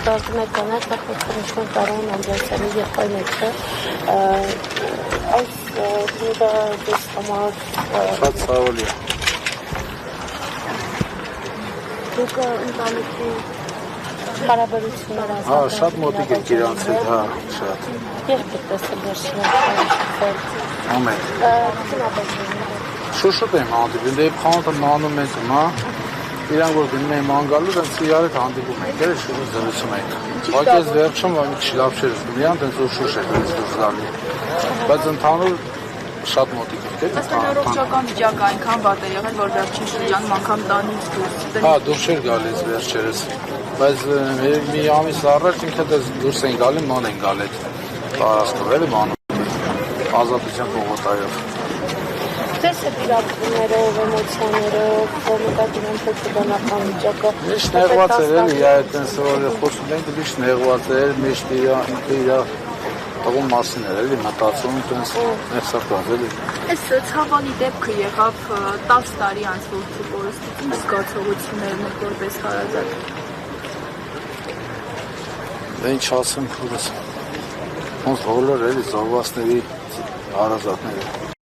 Մեկանար նախախնչման տարան ամբյասանի եղբայրները այս դուրա դες համար շատ ցավալի է դուք ընտանիքի հարաբերություններ հա շատ մոտիկ եք իրանց հետ հա շատ երբ եք տեսել վերջին ամեն շուշոտ եմ հանդիպում դե խանութը նանում ենք հիմա իրանք որ գնում են մանգալու դրանց իրար հետ հանդիպում ենք դե շուշը զրուցում ենք բայց այս վերջում մի քիչ լավ չէր զգում տենց որ շուշ է դուրս գալի բայց ընդհանուր շատ մոտիկ է Այստեղ առողջական վիճակը այնքան վատ է եղել, որ վերջին շրջանում անգամ տանից դուրս հա դուրս չէր գալիս վերջերս բայց մի ամիս առաջ ինքը դուրս են գալի ման են գալի տարածքով էլի մանում ազատության պողոտայով Դες է իրավունքներով, էմոցիաներով, նկատիվեն փոքրաբանական վիճակը Միշտ նեղված էր էլի այդտենց որ խոսում ենք միշտ նեղված էր միշտ ինքը իր տղու մասին էր էլի մտածում տենց ներսակված էլի Այս ցավալի դեպքը եղավ 10 տարի անց որդու կորստից ինչ զգացողություններն եք որպես հարազատ Դե ինչ ասեմ քուրս ոնց բոլոր էլի զավակների հարազատները